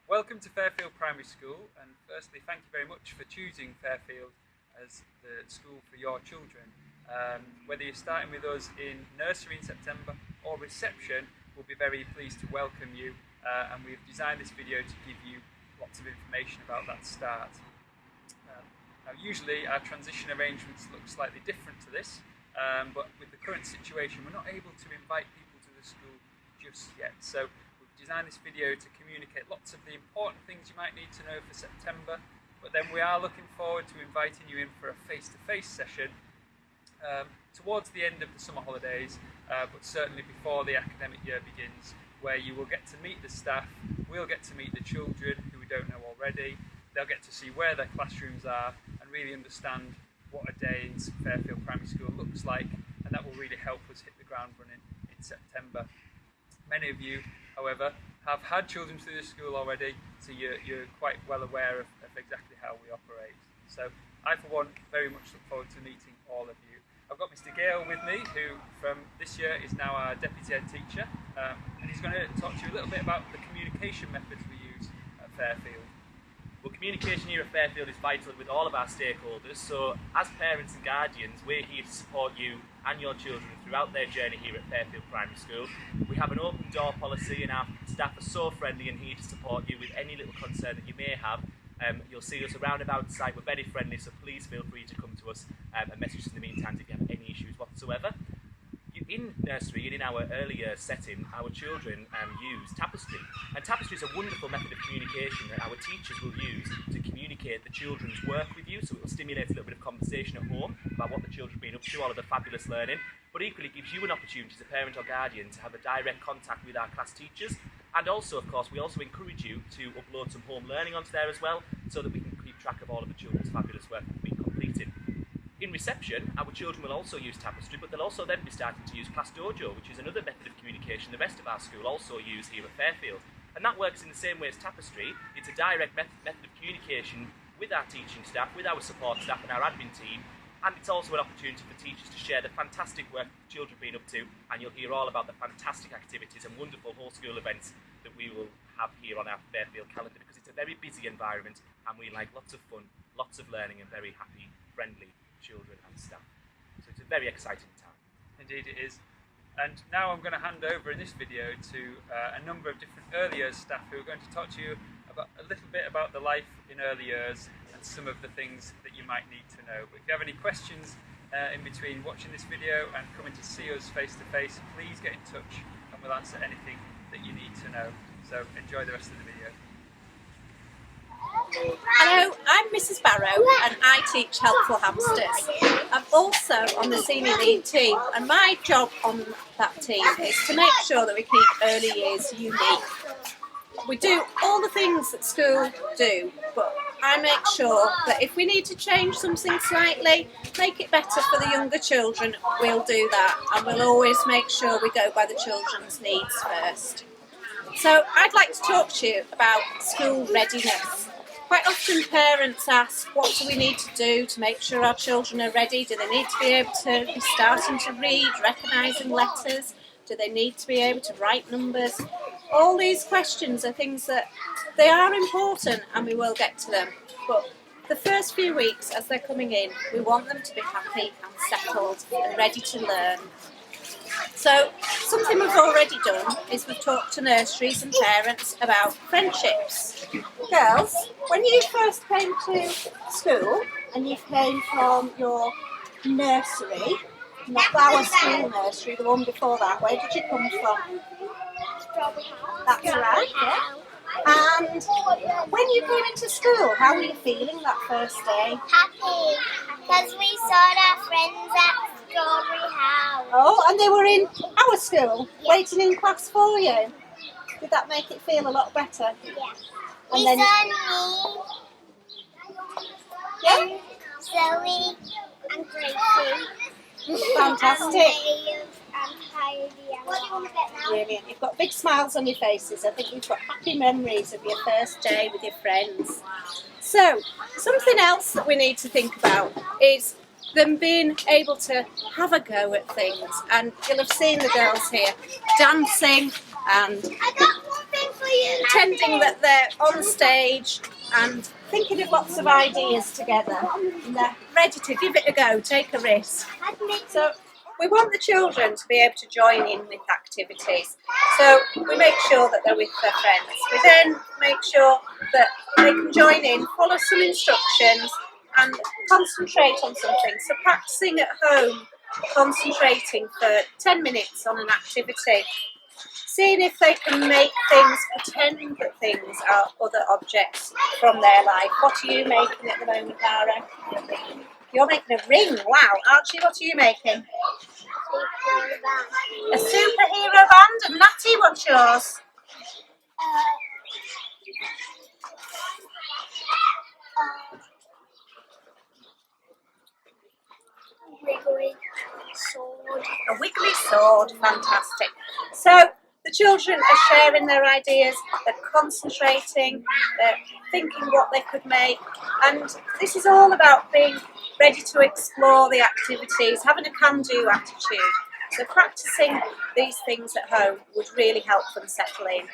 Welcome to Fairfield Primary School, and firstly thank you very much for choosing Fairfield as the school for your children. Whether you're starting with us in nursery in September or reception, we'll be very pleased to welcome you, and we've designed this video to give you lots of information about that start. Now usually our transition arrangements look slightly different to this, but with the current situation we're not able to invite people to the school just yet. So we've designed this video to communicate lots of the important things you might need to know for September, but then we are looking forward to inviting you in for a face-to-face session towards the end of the summer holidays, but certainly before the academic year begins, where you will get to meet the staff, we'll get to meet the children who we don't know already, they'll get to see where their classrooms are and really understand what a day in Fairfield Primary School looks like, and that will really help us hit the ground running in September. Many of you, however, have had children through the school already, so you're quite well aware of exactly how we operate. So I, for one, very much look forward to meeting all of you. I've got Mr. Gale with me, who from this year is now our Deputy Head Teacher, and he's going to talk to you a little bit about the communication methods we use at Fairfield. Well, communication here at Fairfield is vital with all of our stakeholders, so as parents and guardians, we're here to support you and your children throughout their journey here at Fairfield Primary School. We have an open door policy and our staff are so friendly and here to support you with any little concern that you may have. You'll see us around about the site, we're very friendly, so please feel free to come to us and message us in the meantime if you have any issues whatsoever. In nursery and in our earlier setting, our children use Tapestry, and Tapestry is a wonderful method of communication that our teachers will use to communicate the children's work with you, so it will stimulate a little bit of conversation at home about what the children have been up to, all of the fabulous learning, but equally gives you an opportunity as a parent or guardian to have a direct contact with our class teachers, and also, of course, we also encourage you to upload some home learning onto there as well, so that we can keep track of all of the children's fabulous work that's been completed. In reception, our children will also use Tapestry, but they'll also then be starting to use Class Dojo, which is another method of communication the rest of our school also use here at Fairfield. And that works in the same way as Tapestry. It's a direct method of communication with our teaching staff, with our support staff and our admin team, and it's also an opportunity for teachers to share the fantastic work the children have been up to, and you'll hear all about the fantastic activities and wonderful whole school events that we will have here on our Fairfield calendar, because it's a very busy environment and we like lots of fun, lots of learning and very happy, friendly children and staff. So it's a very exciting time. Indeed it is. And now I'm going to hand over in this video to a number of different early years staff who are going to talk to you about a little bit about the life in early years and some of the things that you might need to know. But if you have any questions in between watching this video and coming to see us face to face, please get in touch and we'll answer anything that you need to know. So enjoy the rest of the video. Hello, I'm Mrs Barrow and I teach Helpful Hamsters. I'm also on the senior lead team, and my job on that team is to make sure that we keep early years unique. We do all the things that school do, but I make sure that if we need to change something slightly, make it better for the younger children, we'll do that, and we'll always make sure we go by the children's needs first. So I'd like to talk to you about school readiness. Quite often parents ask, what do we need to do to make sure our children are ready? Do they need to be able to be starting to read, recognising letters? Do they need to be able to write numbers? All these questions are things that they are important and we will get to them. But the first few weeks as they're coming in, we want them to be happy and settled and ready to learn. So something we've already done is we've talked to nurseries and parents about friendships. Girls, when you first came to school and you came from your nursery, not our school nursery, the one before that, where did you come from? That's right, yeah. And when you came into school, how were you feeling that first day? Happy, because we saw our friends at Strawberry House. Oh, and they were in our school, waiting in class for you. Did that make it feel a lot better? Yeah. And We then, saw me, yeah, and Zoe, and Gracie. fantastic. And Heidi. What do you want to get now? Brilliant. You've got big smiles on your faces. I think you've got happy memories of your first day with your friends. So, something else that we need to think about is them being able to have a go at things. And you'll have seen the girls here dancing and I got one thing for pretending that they're on stage and thinking of lots of ideas together. And they're ready to give it a go, take a risk. So we want the children to be able to join in with activities. So we make sure that they're with their friends. We then make sure that they can join in, follow some instructions and concentrate on something. So practicing at home, concentrating for 10 minutes on an activity. Seeing if they can make things, pretend that things are other objects from their life. What are you making at the moment, Lara? You're making a ring. Wow. Archie, what are you making? A superhero band. And Natty, what's yours? Wiggly sword. A wiggly sword. Fantastic. So the children are sharing their ideas, they're concentrating, they're thinking what they could make, and this is all about being ready to explore the activities, having a can-do attitude. So practicing these things at home would really help them settle in.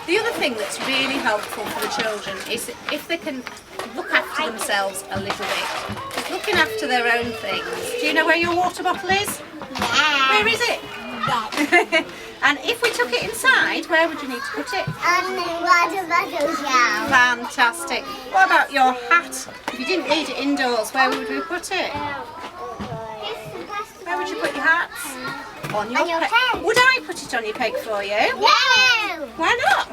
The other thing that's really helpful for the children is if they can look after themselves a little bit. Just looking after their own things. Do you know where your water bottle is? Yeah. Where is it? And if we took it inside, where would you need to put it? On the water bottle shelf. Fantastic. What about your hat? If you didn't need it indoors, where would we put it? Where would you put your hats? On your peg. Would I put it on your peg for you? No! Why not?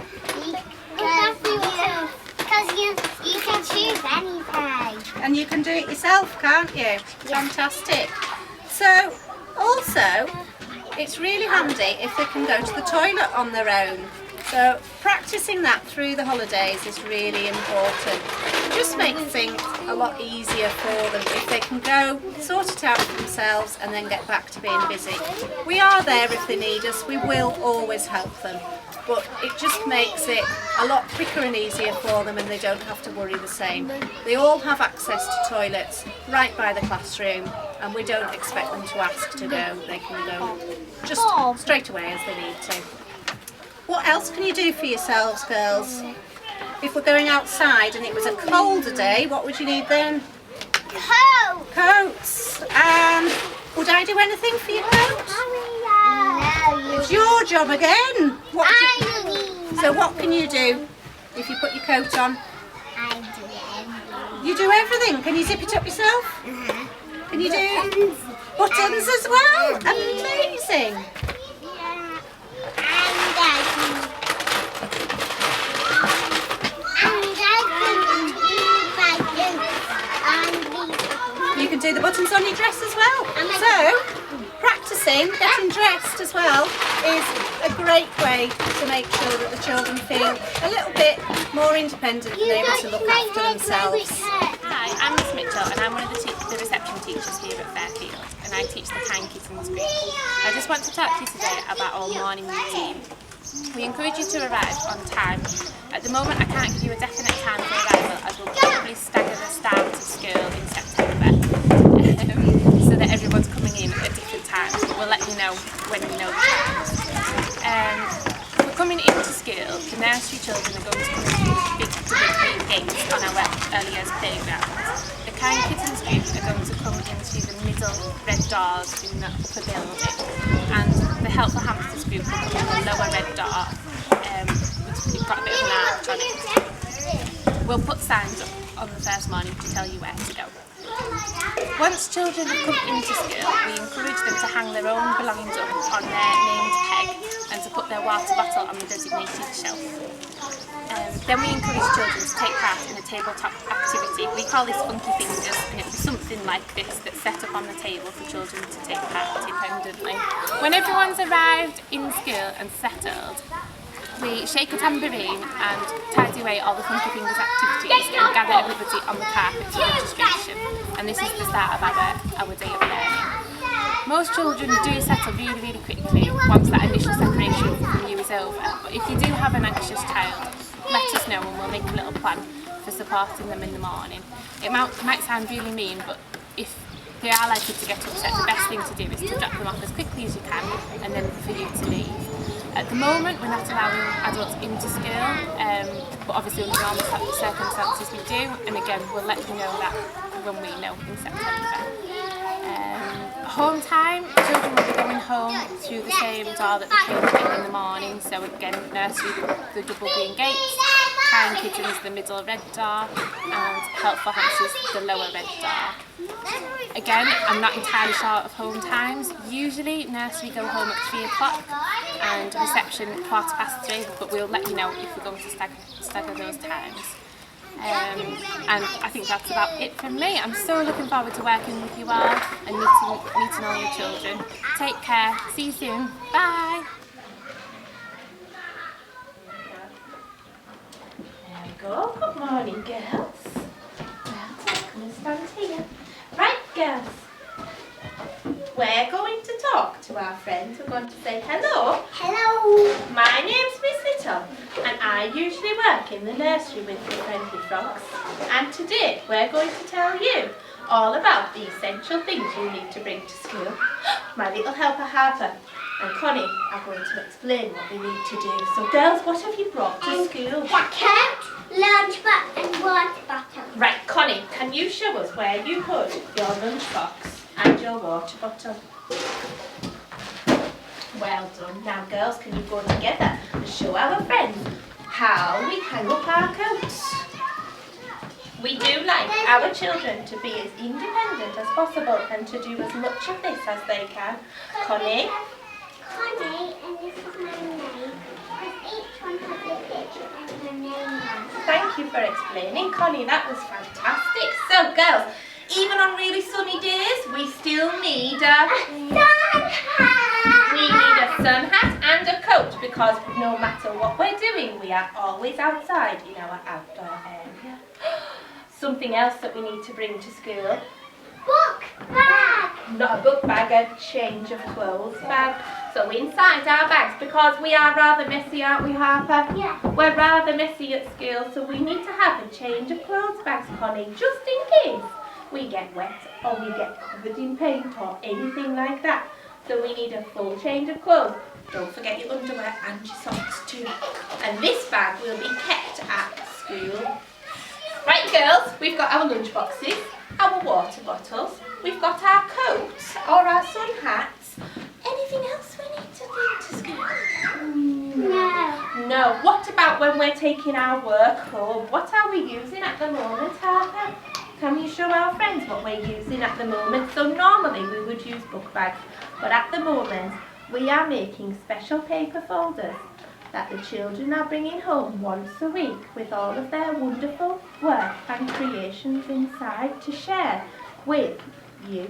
Because you can choose any peg. And you can do it yourself, can't you? Fantastic. So, also, it's really handy if they can go to the toilet on their own. So practicing that through the holidays is really important. It just makes things a lot easier for them if they can go, sort it out for themselves and then get back to being busy. We are there if they need us, we will always help them. But it just makes it a lot quicker and easier for them and they don't have to worry the same. They all have access to toilets right by the classroom and we don't expect them to ask to go. They can go just straight away as they need to. What else can you do for yourselves, girls? If we're going outside and it was a colder day, what would you need then? Coats. And would I do anything for your coat? No, It's your job again. So what can you do if you put your coat on? I do everything. You do everything. Can you zip it up yourself? Can you do buttons as well? Amazing. You can do the buttons on your dress as well. So, practicing, getting dressed as well is a great way to make sure that the children feel a little bit more independent and able to look after themselves. Hi, I'm Miss Mitchell and I'm one of the reception teachers here at Fairfield and I teach the Kind Kittens group. I just want to talk to you today about our morning routine. We encourage you to arrive on time. At the moment I can't give you a definite time for arrival as we'll probably stagger the start of school in September so that everyone's coming in at different times. We'll let you know when we know the times. We're coming into school, the nursery children are going to come through the big green gates on our early years playground. The Kind Kittens group are going to come into the middle red doors in the upper building and the Helpful Hamsters group will come in the lower red door. We've got a bit of an arch on it. We'll put signs up on the first morning to tell you where to go. Once children have come into school, we encourage them to hang their own belongings up on their named peg and to put their water bottle on the designated shelf. Then we encourage children to take part in a tabletop activity. We call this Funky Fingers and it was something like this that's set up on the table for children to take part independently. When everyone's arrived in school and settled, we shake a tambourine and tidy away all the Funky Fingers activities and gather everybody on the carpet for registration. And this is the start of our day of learning. Most children do settle really quickly once that initial separation from you is over. But if you do have an anxious child, let us know and we'll make a little plan for supporting them in the morning. It might sound really mean, but if they are likely to get upset, the best thing to do is to drop them off as quickly as you can and then for you to leave. At the moment, we're not allowing adults into school, but obviously under normal circumstances we do, and again we'll let you know that when we know in September. Home time, children will be going home through the same door that they came in the morning, so again nursery the double green gates, kind kittens the middle red door, and helpful hamsters the lower red door. Again, I'm not entirely sure of home times. Usually nursery go home at 3 o'clock and reception 3:15, but we'll let you know if we're going to stagger those times. And I think that's about it from me. I'm so looking forward to working with you all and meeting all your children. Take care. See you soon. Bye. There we go. Good morning, girls. Well, come and stand here. Right, girls. We're going to talk to our friends. We're going to say hello. Hello. My name's Miss Little, and I usually work in the nursery with the Friendly Frogs. And today we're going to tell you all about the essential things you need to bring to school. My little helper Harper and Connie are going to explain what we need to do. So girls, what have you brought to school? Jacket, lunchbox and water bottle. Right, Connie, can you show us where you put your lunchbox and your water bottle? Well done. Now girls, can you go together and show our friends how we hang up our coats? We do like our children to be as independent as possible and to do as much of this as they can. Connie? Connie, and this is my name. Because each one has a picture and her name on it. Thank you for explaining, Connie. That was fantastic. So girls, even on really sunny days, we still need a sun hat and a coat, because no matter what we're doing, we are always outside in our outdoor area. Something else that we need to bring to school. Book bag. Not a book bag, a change of clothes bag. So inside our bags, because we are rather messy, aren't we, Harper? Yeah. We're rather messy at school, so we need to have a change of clothes bags, Connie, just in case we get wet or we get covered in paint or anything like that. So we need a full change of clothes. Don't forget your underwear and your socks too. And this bag will be kept at school. Right girls, we've got our lunch boxes, our water bottles, we've got our coats or our sun hats. Anything else we need to bring to school? No. No. What about when we're taking our work home? What are we using at the moment, Harper? Can we show our friends what we're using at the moment? So normally we would use book bags, but at the moment we are making special paper folders that the children are bringing home once a week with all of their wonderful work and creations inside to share with you.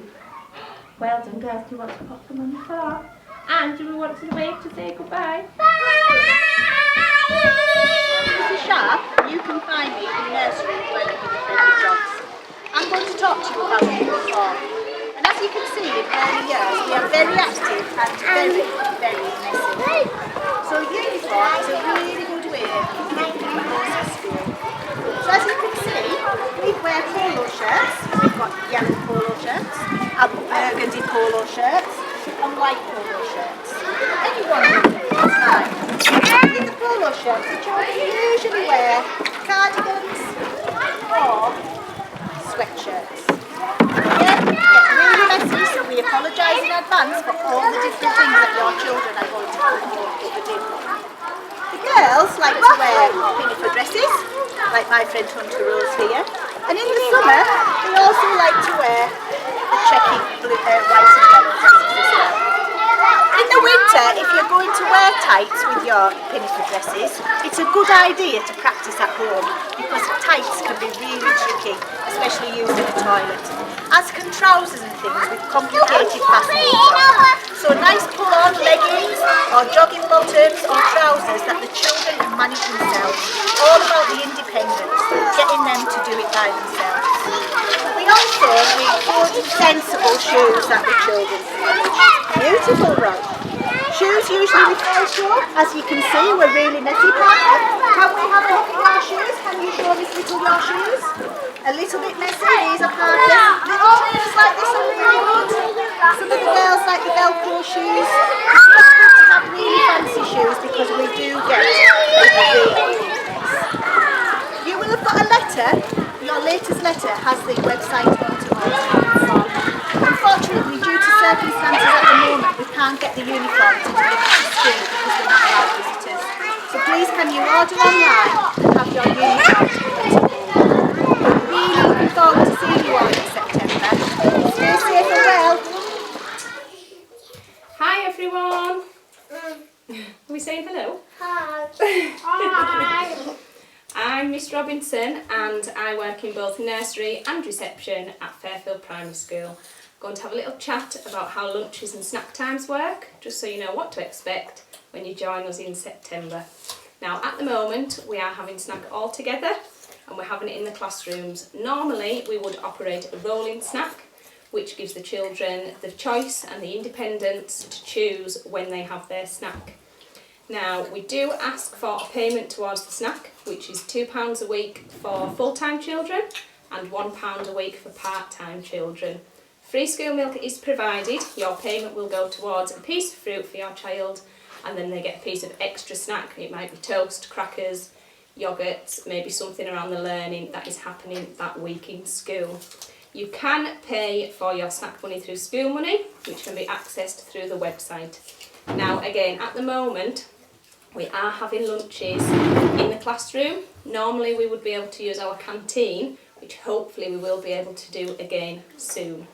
Well done girls, do you want to pop them on the floor? And do we want to wave to say goodbye? Mrs. Sharp, you can find me in the nursery working with the Friendly Frogs. I'm going to talk to you about uniform. And as you can see, in early years, we are very active and very, very messy. So uniform is a really good way of keeping the clothes for school. So as you can see, we wear polo shirts. We've got yellow polo shirts, and burgundy polo shirts, and white polo shirts. Anyone that's fine. In the polo shirts, the children usually wear cardigans or sweatshirts. Yeah, get really messy, so we apologise in advance for all the different things that your children are going to come home covered in. The girls like to wear pinafore dresses, like my friend Hunter Rose here, and in the summer they also like to wear the checky blue, white and yellow dresses as well. In the winter, if you're going to wear tights with your pinafore dresses, it's a good idea to practice at home, because tights can be really tricky, especially used in the toilet, as can trousers and things with complicated fastenings on. So nice pull-on leggings or jogging bottoms or trousers that the children can manage themselves. All about the independence, getting them to do it by themselves. We also need good, sensible shoes that the children can manage. Beautiful, right? Shoes usually with velcro. As you can see, we're really messy, Parker. Can we have a look at your shoes? Can you show Miss Little your shoes? A little bit messy. These are Parker's. Little shoes like this are really good. Some of the girls like the velcro shoes. It's not good to have really fancy has the website on to from. Unfortunately, due to circumstances at the moment, we can't get the uniform to deliver to school because we're not allowed visitors. So please can you order online and have your uniform delivered to school. Really looking forward to seeing you all in September. Stay safe and well. Hi everyone! Are we saying hello? Hi. I'm Miss Robinson and I work in both nursery and reception at Fairfield Primary School. I'm going to have a little chat about how lunches and snack times work, just so you know what to expect when you join us in September. Now at the moment we are having snack all together and we're having it in the classrooms. Normally we would operate a rolling snack, which gives the children the choice and the independence to choose when they have their snack. Now we do ask for a payment towards the snack, which is £2 a week for full-time children and £1 a week for part-time children. Free school milk is provided. Your payment will go towards a piece of fruit for your child and then they get a piece of extra snack. It might be toast, crackers, yoghurts, maybe something around the learning that is happening that week in school. You can pay for your snack money through school money, which can be accessed through the website. Now again, at the moment, we are having lunches in the classroom. Normally we would be able to use our canteen, which hopefully we will be able to do again soon.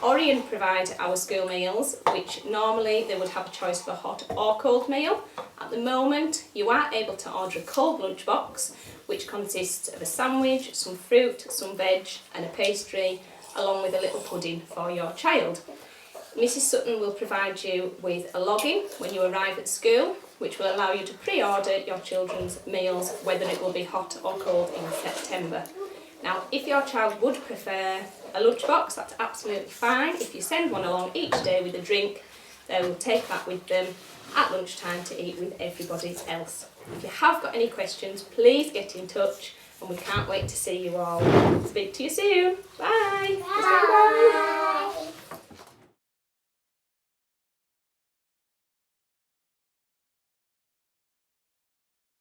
Orion provide our school meals, which normally they would have a choice of a hot or cold meal. At the moment, you are able to order a cold lunchbox, which consists of a sandwich, some fruit, some veg and a pastry, along with a little pudding for your child. Mrs Sutton will provide you with a login when you arrive at school, which will allow you to pre-order your children's meals, whether it will be hot or cold in September. Now, if your child would prefer a lunchbox, that's absolutely fine. If you send one along each day with a drink, they will take that with them at lunchtime to eat with everybody else. If you have got any questions, please get in touch and we can't wait to see you all. Speak to you soon. Bye. Bye.